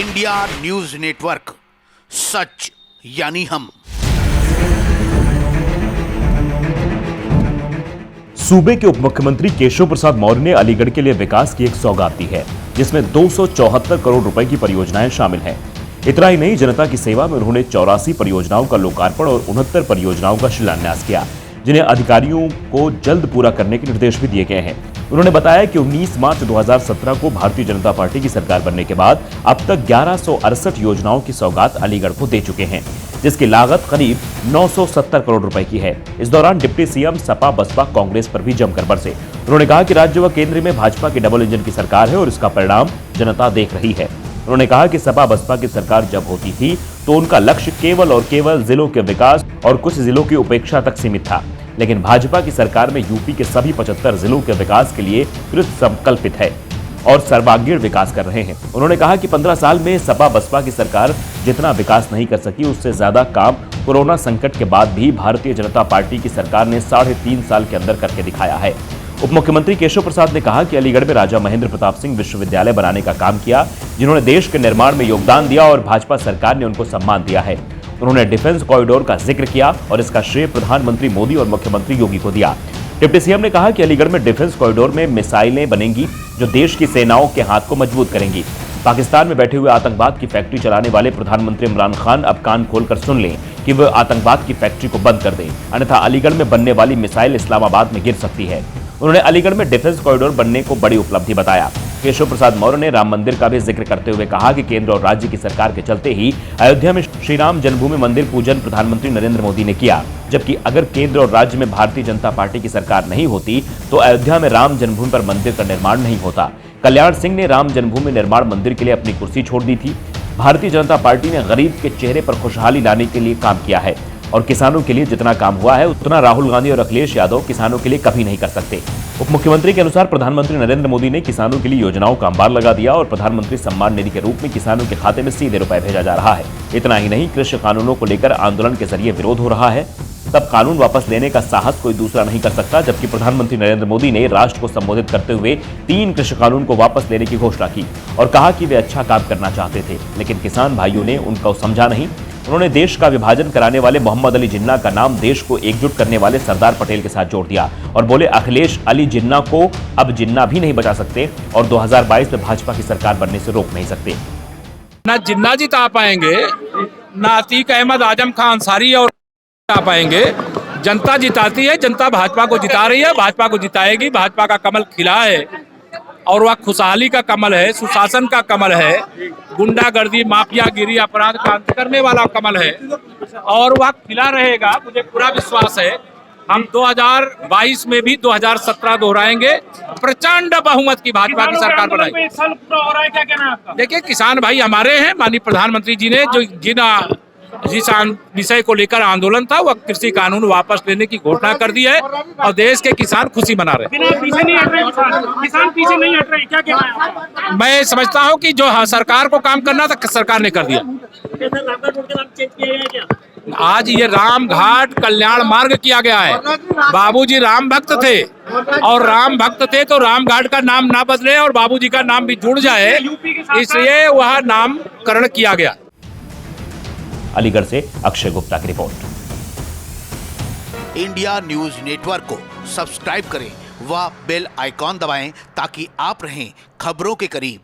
India news network, सच यानी हम। सूबे के उप मुख्यमंत्री केशव प्रसाद मौर्य ने अलीगढ़ के लिए विकास की एक सौगात दी है, जिसमें 274 करोड़ रुपए की परियोजनाएं शामिल हैं। इतना ही नहीं, जनता की सेवा में उन्होंने 84 परियोजनाओं का लोकार्पण और 69 परियोजनाओं का शिलान्यास किया, जिन्हें अधिकारियों को जल्द पूरा करने के निर्देश भी दिए गए हैं। उन्होंने बताया कि 19 मार्च 2017 को भारतीय जनता पार्टी की सरकार बनने के बाद अब तक 1168 योजनाओं की सौगात अलीगढ़ को दे चुके हैं, जिसकी लागत करीब 970 करोड़ रुपए की है। इस दौरान डिप्टी सीएम सपा बसपा कांग्रेस पर भी जमकर बरसे। उन्होंने कहा कि राज्य व केंद्र में भाजपा की डबल इंजन की सरकार है और इसका परिणाम जनता देख रही है। उन्होंने कहा कि सपा बसपा की सरकार जब होती थी तो उनका लक्ष्य केवल और केवल जिलों के विकास और कुछ जिलों की उपेक्षा तक सीमित था, लेकिन भाजपा की सरकार में यूपी के सभी 75 जिलों के विकास के लिए कृत संकल्पित है और सर्वांगीण विकास कर रहे हैं। उन्होंने कहा कि 15 साल में सपा बसपा की सरकार जितना विकास नहीं कर सकी, उससे ज्यादा काम कोरोना संकट के बाद भी भारतीय जनता पार्टी की सरकार ने 3.5 साल के अंदर करके दिखाया है। उप मुख्यमंत्री केशव प्रसाद ने कहा कि अलीगढ़ में राजा महेंद्र प्रताप सिंह विश्वविद्यालय बनाने का काम किया, जिन्होंने देश के निर्माण में योगदान दिया और भाजपा सरकार ने उनको सम्मान दिया है। उन्होंने डिफेंस कॉरिडोर का जिक्र किया और इसका श्रेय प्रधानमंत्री मोदी और मुख्यमंत्री योगी को दिया। डिप्टी सीएम ने कहा कि अलीगढ़ में डिफेंस कॉरिडोर में मिसाइलें बनेंगी जो देश की सेनाओं के हाथ को मजबूत करेंगी। पाकिस्तान में बैठे हुए आतंकवाद की फैक्ट्री चलाने वाले प्रधानमंत्री इमरान खान अब कान खोलकर सुन लें कि वह आतंकवाद की फैक्ट्री को बंद कर दें, अन्यथा अलीगढ़ में बनने वाली मिसाइल इस्लामाबाद में गिर सकती है। उन्होंने अलीगढ़ में डिफेंस कॉरिडोर बनने को बड़ी उपलब्धि बताया। केशव प्रसाद मौर्य ने राम मंदिर का भी जिक्र करते हुए कहा कि केंद्र और राज्य की सरकार के चलते ही अयोध्या में श्री राम जन्मभूमि मंदिर पूजन प्रधानमंत्री नरेंद्र मोदी ने किया, जबकि अगर केंद्र और राज्य में भारतीय जनता पार्टी की सरकार नहीं होती तो अयोध्या में राम जन्मभूमि पर मंदिर का निर्माण नहीं होता। कल्याण सिंह ने राम जन्मभूमि निर्माण मंदिर के लिए अपनी कुर्सी छोड़ दी थी। भारतीय जनता पार्टी ने गरीब के चेहरे पर खुशहाली लाने के लिए काम किया है और किसानों के लिए जितना काम हुआ है उतना राहुल गांधी और अखिलेश यादव किसानों के लिए कभी नहीं कर सकते। उप मुख्यमंत्री के अनुसार प्रधानमंत्री नरेंद्र मोदी ने किसानों के लिए योजनाओं का अंबार लगा दिया और प्रधानमंत्री सम्मान निधि के रूप में किसानों के खाते में सीधे रुपए भेजा जा रहा है। इतना ही नहीं, कृषि कानूनों को लेकर आंदोलन के जरिए विरोध हो रहा है, तब कानून वापस लेने का साहस कोई दूसरा नहीं कर सकता। जबकि प्रधानमंत्री नरेंद्र मोदी ने राष्ट्र को संबोधित करते हुए 3 कृषि कानून को वापस लेने की घोषणा की और कहा कि वे अच्छा काम करना चाहते थे, लेकिन किसान भाइयों ने उनका समझा नहीं। उन्होंने देश का विभाजन कराने वाले मोहम्मद अली जिन्ना का नाम देश को एकजुट करने वाले सरदार पटेल के साथ जोड़ दिया और बोले अखिलेश अली जिन्ना को अब जिन्ना भी नहीं बचा सकते और 2022 में भाजपा की सरकार बनने से रोक नहीं सकते। ना जिन्ना जिता पाएंगे, ना अतीक अहमद आजम खान अंसारी और जिता पाएंगे। जनता जिताती है, जनता भाजपा को जिता रही है, भाजपा को जिताएगी। भाजपा का कमल खिला है और वह खुशहाली का कमल है, सुशासन का कमल है, गुंडागर्दी माफियागिरी अपराध का अंत करने वाला कमल है और वह खिला रहेगा। मुझे पूरा विश्वास है हम 2022 में भी 2017 दोहराएंगे, प्रचंड बहुमत की भाजपा की सरकार बनाएंगे। एक साल पूरा हो रहा है, क्या कहना है आपका? देखिए, किसान भाई हमारे हैं। माननीय प्रधानमंत्री जी ने जिस विषय को लेकर आंदोलन था वह कृषि कानून वापस लेने की घोषणा कर दी है और देश के किसान खुशी मना रहे हैं। पीछे नहीं हट रहे किसान पीछे नहीं हट रहे, क्या कहना है आपका? मैं समझता हूं कि जो सरकार को काम करना था सरकार ने कर दिया। आज ये राम घाट कल्याण मार्ग किया गया है। बाबूजी राम भक्त थे और राम भक्त थे तो राम घाट का नाम ना बदले और बाबूजी का नाम भी जुड़ जाए, इसलिए वह नामकरण किया गया। अलीगढ़ से अक्षय गुप्ता की रिपोर्ट। इंडिया न्यूज नेटवर्क को सब्सक्राइब करें व बेल आइकॉन दबाएं ताकि आप रहें खबरों के करीब।